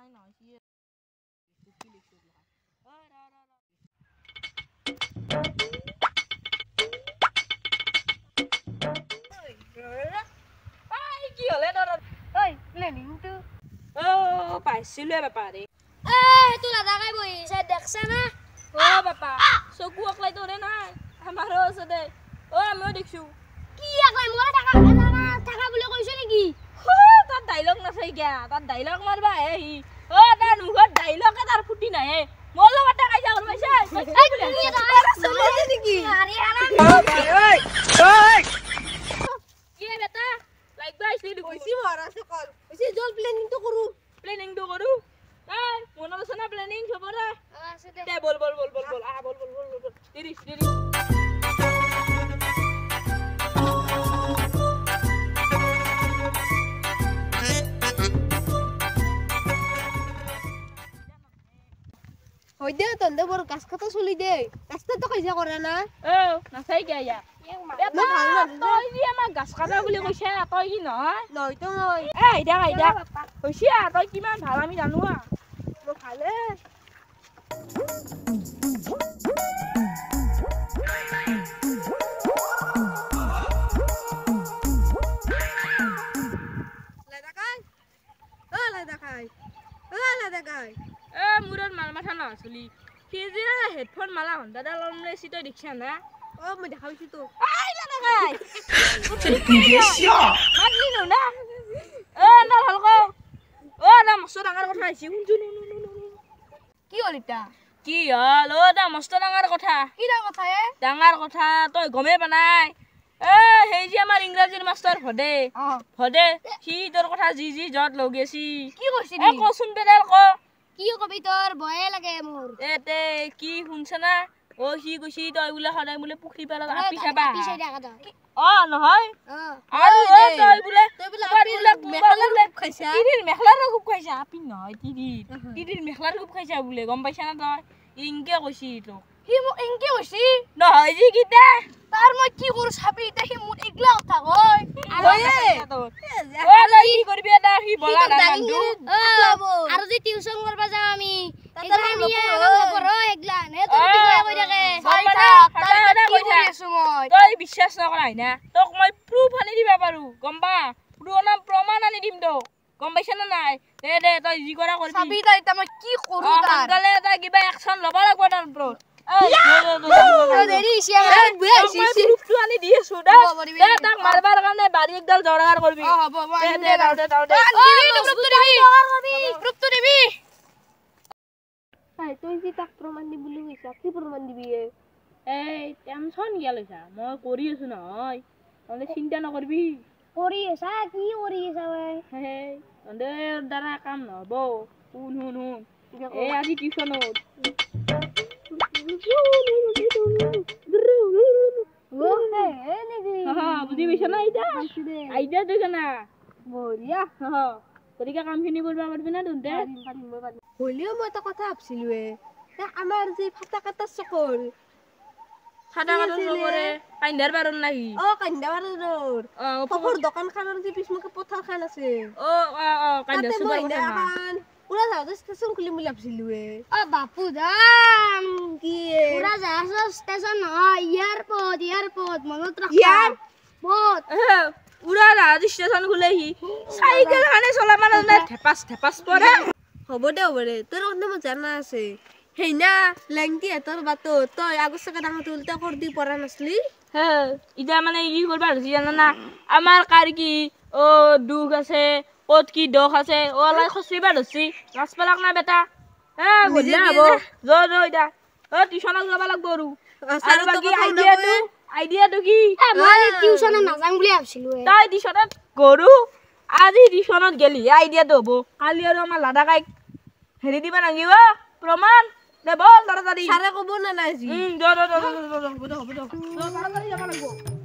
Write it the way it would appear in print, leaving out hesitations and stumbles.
তাই নহয় কি লিখছো ওই রা রা রা আই কি হলে তোর ওই প্ল্যানিং তো ও পাইছিলো ব্যাপারে তুই দাদা কাই বইছে দেখছ না ও বাপা চকু অকলাই তোরে নাই আমারও আছে দে ও আমিও দেখছো কি কই মোরে টাকা টাকা বলে কইছ নেকি তার ডায়লগ নাচাই গিয়া তার ডায়লগ মারবা হি ও তার মুখত ডায়লগ তার ফুটি নাই মোর লগত টাকা যা করবাইছে এই তুমি দাদা চলে নেকি আরে আনা ওই ওই কি বেটা লাগবা আইছিলি কইছি মারা সকল কইছি জল প্ল্যানিং তো করু এই মন আছে না প্ল্যানিং খবরা আছে দে বল আ বল তিরিশ হই দে তন্দে বড় কাজ কথা চলি দে কাজটা তো কইছা করে না ও নাচাই গিয়া ইয়া বেটা তই যে আমাক গাছ কাটা বুলি কৈছে তই কি নহয় নয় তো নয় আইদা কৈছি তই কিমান ভাল আমি জানো তো ভালে এ মুৰত মাল মাথা না চলি কি যে হেডফোন মালা হন্দাডা লমলে সি তই দেখছ না ও মই দেখাইছি তো আই না গাই মাগলি নো না এ না ভালকো ও না মস্ত ডাঙৰ কথা আইছি শুনছো কি হলিতা কি হল ও দা মস্ত ডাঙৰ কথা কি না কথা ডাঙৰ কথা তই গমে পানাই এ হেই যে আমাৰ ইংৰাজীৰ মাষ্টৰ ভদে সি তোৰ কথা জি জত লগেছি কি কইছি এ কচোন বেদাল ক কি কবি তোর ভয় লাগে মোর এতে কি শুনছ না ও সি কৈছি তই বোলে সদায় বোলে পুখুৰী পাৰত আপি খাবা অ নহয় আৰু তই বোলে তিৰিৰ মেখলাৰ খুব খাইছা আপি নহয় তিৰিৰ মেখলাৰ খুব খাইছা বোলে গম পাইছা না তই ইনকে কৈছি তোক হি মোক এংকে কইছি নহয় জি কিটা তার মই কি কৰো চাবি তে হি মোৰ একলা কথা কয় তই কি কৰিবি এটা সি বলা না মানুহ আৰু যে টিউচন কৰবা যাও আমি একলা আমি নকৰো একলা নে তোৰ বিয়া কই থাকে তই বিশ্বাস নকৰা না তোক মই প্ৰুফ আনি দিবা পাৰো গম পা প্ৰমাণ আনি দিম তো গম পাইছ না নাই দে তই যি কৰা কৰিবি চাবি তই এটা মই কি কৰো তাৰ সোনকালে এটা কিবা একচন ল'ব লাগিব তাৰ ওপৰত দেৰি ইছিয়া বুয়া ইছি প্ৰুফটো আনি দি আছো দে তাক মাৰবাৰ কাৰণে বাৰী একডাল জৰাগাৰ কৰিবি হ'ব দে প্ৰুফটো দিবি তাই তই যি তাক প্ৰমাণ দি বুলি কৈছা কি প্ৰমাণ দিবি এই টেনচন কিয় লৈছা মই কৰি আছো নহয় তহঁতে চিন্তা নকৰিবি কৰি আছা কি কৰি আছা তহঁতৰ দ্বাৰা কাম নহ'ব শুন এই আজি টিউচনত বুজি পাইছ না আইডিয়া তই কেনা বঢ়িয়া গতিকে কামখিনি কৰিব পাৰিবি না তহঁতে হলেও মই এটা কথা ভাবছিলো আমাৰ যে ফাটা কাটা চকৰ ফাটা কাটা চকৰে কান্দাৰ বাৰণ নাহি কান্দাবাৰৰ ফকৰ দোকানখনৰ যে পিছমুখে পথাৰখন আছে কান্দাৰ চকৰ উৰা জাহাজৰ ষ্টেচন খুলিম বুলি ভাবছিলো বাপু দাম কি উৰা জাহাজৰ ষ্টেচন নহয় এয়াৰপোৰ্ট মনত ৰাখা উৰা জাহাজ ষ্টেচন খুলেহি চাইকেল খানে চলাব নাজানে থেপাচ পৰে হ'ব দে তোৰ কথা মই জানা আছে হেইনা লেংটি হাতৰ বাটো তই আগৰ চকা ডাঙৰটো উল্টা কৰি দি পৰা নাছলি এতিয়া মানে কি কৰিব ধৰিছি জানা না আমাৰ কাৰ কি দুখ আছে ক'ত কি দোষ আছে ওলাই খচৰিব ধৰিছি লাজ পেলাক না বেটা গধূলা হ'ব এতিয়া টিউচনত যাব লাগিব আৰু বাকী আইডিয়াটো কি মই টিউচনত নাযাম বুলি ভাবছিলো তই টিউচনত গৰু আজি টিউচনত গেলি আইডিয়াটো হ'ব কালি আৰু আমাৰ লাদাকাইক হেৰি দিব লাগিব প্ৰমাণ দে বল তাড়াতাড়ি সাৰা কব না না জি তাড়াতাড়ি যাব লাগিব